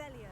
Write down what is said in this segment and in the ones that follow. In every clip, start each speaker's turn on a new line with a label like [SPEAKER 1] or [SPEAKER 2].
[SPEAKER 1] Revelio.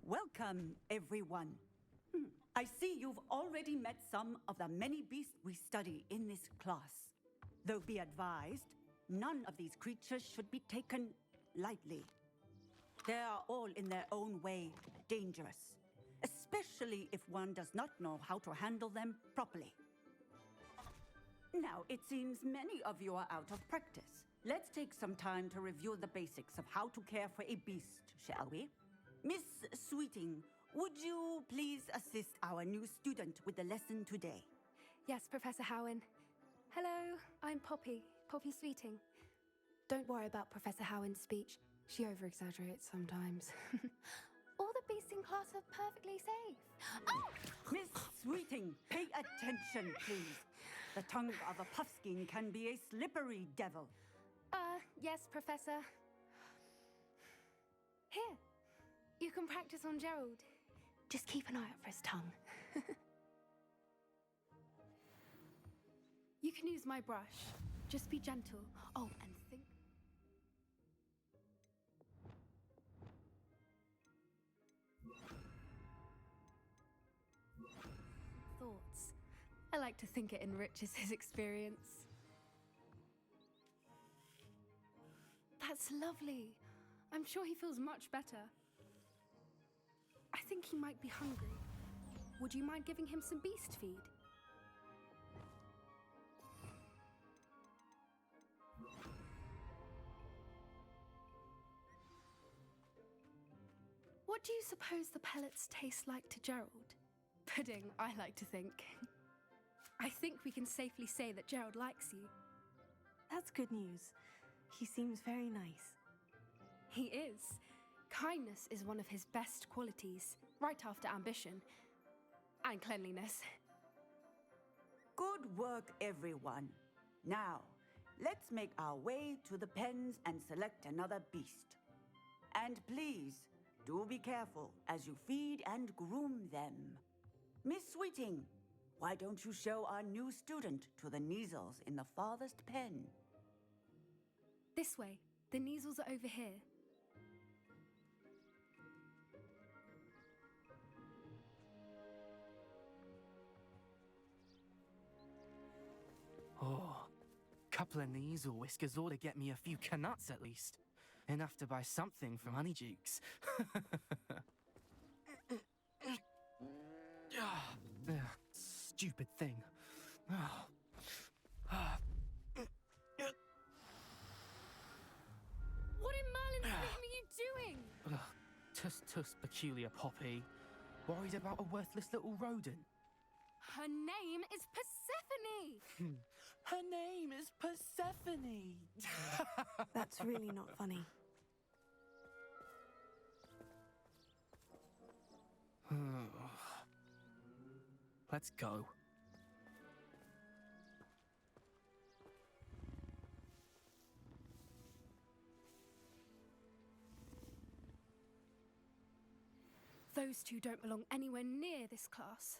[SPEAKER 2] Welcome, everyone. I see you've already met some of the many beasts we study in this class. Though be advised, none of these creatures should be taken lightly. They are all in their own way dangerous, especially if one does not know how to handle them properly. Now, it seems many of you are out of practice. Let's take some time to review the basics of how to care for a beast, shall we? Miss Sweeting, would you please assist our new student with the lesson today?
[SPEAKER 3] Yes, Professor Howen. Hello, I'm Poppy Sweeting. Don't worry about Professor Howen's speech. She over-exaggerates sometimes. All the beasts in class are perfectly safe. Oh!
[SPEAKER 2] Miss Sweeting, pay attention, please. The tongue of a puffskein can be a slippery devil.
[SPEAKER 3] Yes, Professor. Here, you can practice on Gerald. Just keep an eye out for his tongue. You can use my brush. Just be gentle. Oh, and think. Thoughts. I like to think it enriches his experience. That's lovely. I'm sure he feels much better. I think he might be hungry. Would you mind giving him some beast feed? What do you suppose the pellets taste like to Gerald? Pudding, I like to think. I think we can safely say that Gerald likes you.
[SPEAKER 1] That's good news. He seems very nice.
[SPEAKER 3] He is. Kindness is one of his best qualities, right after ambition. And cleanliness.
[SPEAKER 2] Good work, everyone. Now, let's make our way to the pens and select another beast. And please, do be careful as you feed and groom them. Miss Sweeting, why don't you show our new student to the Neasels in the farthest pen?
[SPEAKER 3] This way. The Neasels are over here.
[SPEAKER 4] Oh, couple of Neasel whiskers ought to get me a few canuts at least. Enough to buy something from Honeydukes. Stupid thing.
[SPEAKER 3] What in Merlin's name are you doing?
[SPEAKER 4] Tuss, peculiar Poppy. Worried about a worthless little rodent?
[SPEAKER 3] Her name is Persephone!
[SPEAKER 4] Her name is Persephone!
[SPEAKER 1] That's really not funny.
[SPEAKER 4] Let's go.
[SPEAKER 3] Those two don't belong anywhere near this class.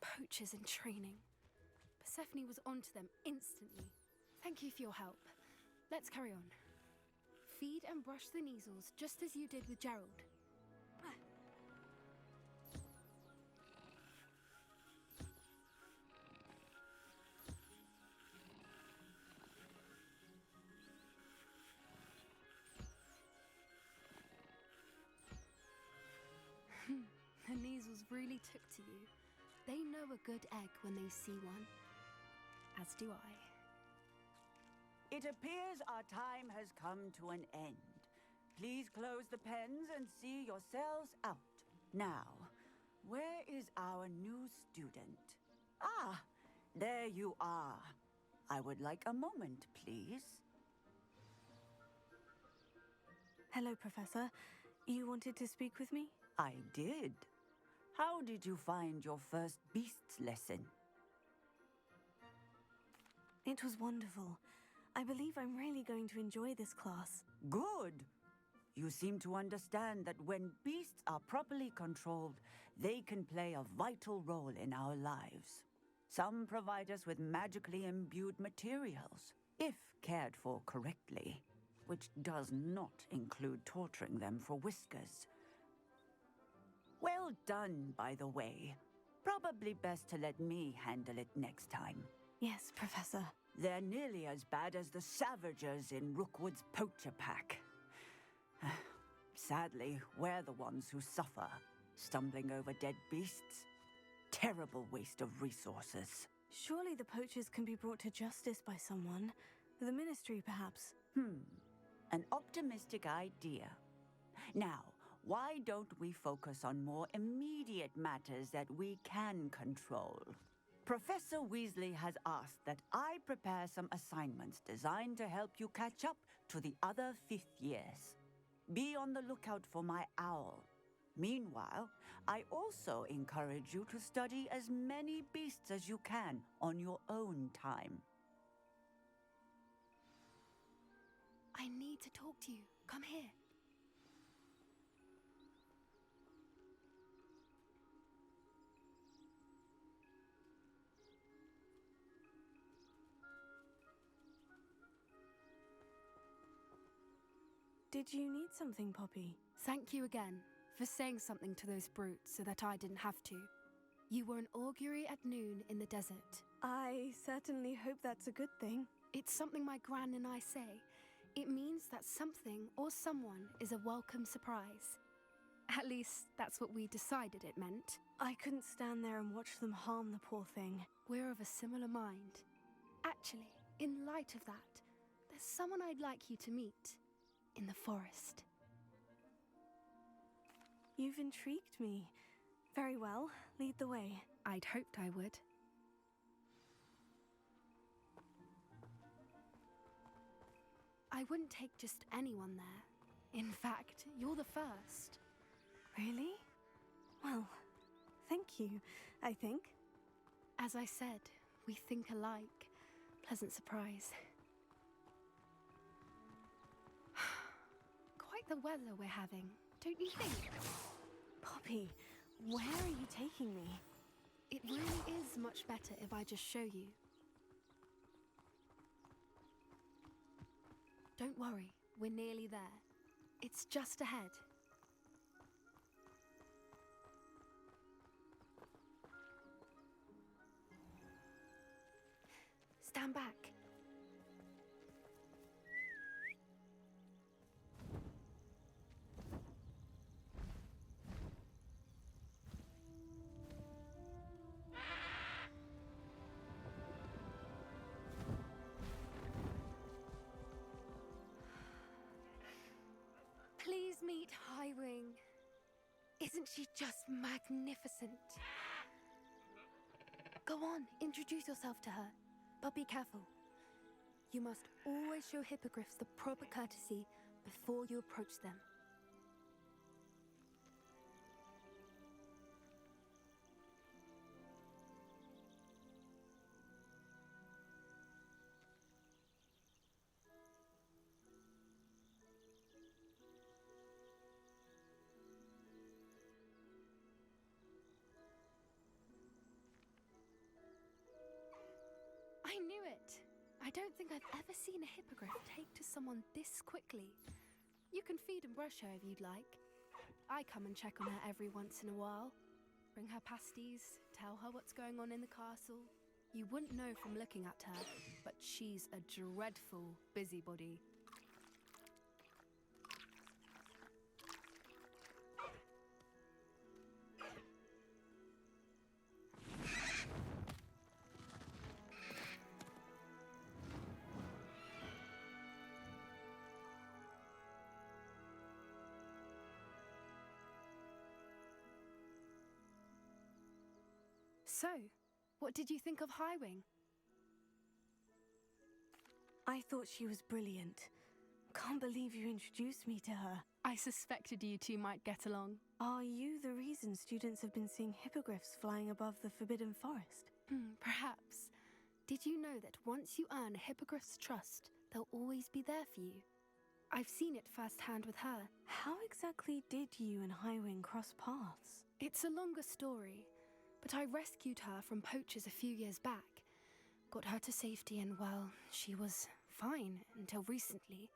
[SPEAKER 3] Poachers in training. Persephone was onto them instantly. Thank you for your help. Let's carry on. Feed and brush the Neasels just as you did with Gerald. The Neasels really took to you. They know a good egg when they see one. As do I.
[SPEAKER 2] It appears our time has come to an end. Please close the pens and see yourselves out. Now, where is our new student? Ah, there you are. I would like a moment, please.
[SPEAKER 1] Hello, Professor. You wanted to speak with me?
[SPEAKER 2] I did. How did you find your first beasts lesson?
[SPEAKER 1] It was wonderful. I believe I'm really going to enjoy this class.
[SPEAKER 2] Good. You seem to understand that when beasts are properly controlled, they can play a vital role in our lives. Some provide us with magically imbued materials, if cared for correctly, which does not include torturing them for whiskers. Well done, by the way. Probably best to let me handle it next time.
[SPEAKER 1] Yes, Professor.
[SPEAKER 2] They're nearly as bad as the Savagers in Rookwood's poacher pack. Sadly, we're the ones who suffer, stumbling over dead beasts. Terrible waste of resources.
[SPEAKER 1] Surely the poachers can be brought to justice by someone. The Ministry, perhaps.
[SPEAKER 2] An optimistic idea. Now, why don't we focus on more immediate matters that we can control? Professor Weasley has asked that I prepare some assignments designed to help you catch up to the other 5th years. Be on the lookout for my owl. Meanwhile, I also encourage you to study as many beasts as you can on your own time.
[SPEAKER 3] I need to talk to you. Come here.
[SPEAKER 1] Did you need something, Poppy?
[SPEAKER 3] Thank you again for saying something to those brutes so that I didn't have to. You were an augury at noon in the desert.
[SPEAKER 1] I certainly hope that's a good thing.
[SPEAKER 3] It's something my gran and I say. It means that something or someone is a welcome surprise. At least, that's what we decided it meant.
[SPEAKER 1] I couldn't stand there and watch them harm the poor thing.
[SPEAKER 3] We're of a similar mind. Actually, in light of that, there's someone I'd like you to meet. In the forest.
[SPEAKER 1] You've intrigued me. Very well, lead the way.
[SPEAKER 3] I'd hoped I would. I wouldn't take just anyone there. In fact, you're the first.
[SPEAKER 1] Really? Well, thank you, I think.
[SPEAKER 3] As I said, we think alike. Pleasant surprise. Quite the weather we're having, don't you think?
[SPEAKER 1] Poppy, where are you taking me?
[SPEAKER 3] It really is much better if I just show you. Don't worry, we're nearly there. It's just ahead. Stand back. Please meet Highwing. Isn't she just magnificent? Go on, introduce yourself to her. But be careful. You must always show hippogriffs the proper courtesy before you approach them. I knew it! I don't think I've ever seen a hippogriff take to someone this quickly. You can feed and brush her if you'd like. I come and check on her every once in a while. Bring her pasties, tell her what's going on in the castle. You wouldn't know from looking at her, but she's a dreadful busybody. So, what did you think of Highwing?
[SPEAKER 1] I thought she was brilliant. Can't believe you introduced me to her.
[SPEAKER 3] I suspected you two might get along.
[SPEAKER 1] Are you the reason students have been seeing hippogriffs flying above the Forbidden Forest?
[SPEAKER 3] Perhaps. Did you know that once you earn a hippogriff's trust, they'll always be there for you? I've seen it firsthand with her.
[SPEAKER 1] How exactly did you and Highwing cross paths?
[SPEAKER 3] It's a longer story, but I rescued her from poachers a few years back. Got her to safety and, well, she was fine until recently.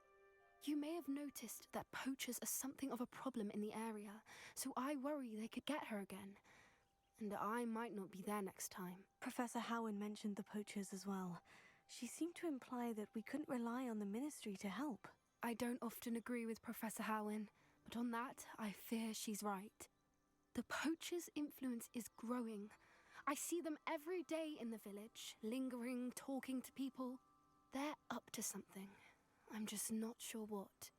[SPEAKER 3] You may have noticed that poachers are something of a problem in the area, so I worry they could get her again. And I might not be there next time.
[SPEAKER 1] Professor Howin mentioned the poachers as well. She seemed to imply that we couldn't rely on the Ministry to help.
[SPEAKER 3] I don't often agree with Professor Howin, but on that, I fear she's right. The poachers' influence is growing. I see them every day in the village, lingering, talking to people. They're up to something. I'm just not sure what.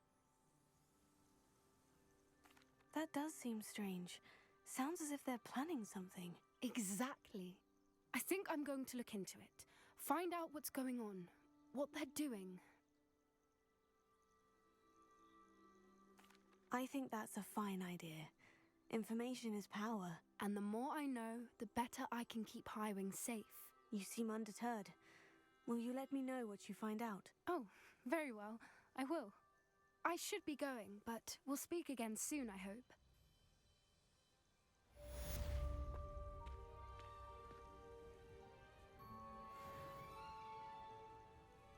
[SPEAKER 1] That does seem strange. Sounds as if they're planning something.
[SPEAKER 3] Exactly. I think I'm going to look into it. Find out what's going on, what they're doing.
[SPEAKER 1] I think that's a fine idea. Information is power.
[SPEAKER 3] And the more I know, the better I can keep Highwing safe.
[SPEAKER 1] You seem undeterred. Will you let me know what you find out?
[SPEAKER 3] Oh, very well. I will. I should be going, but we'll speak again soon, I hope.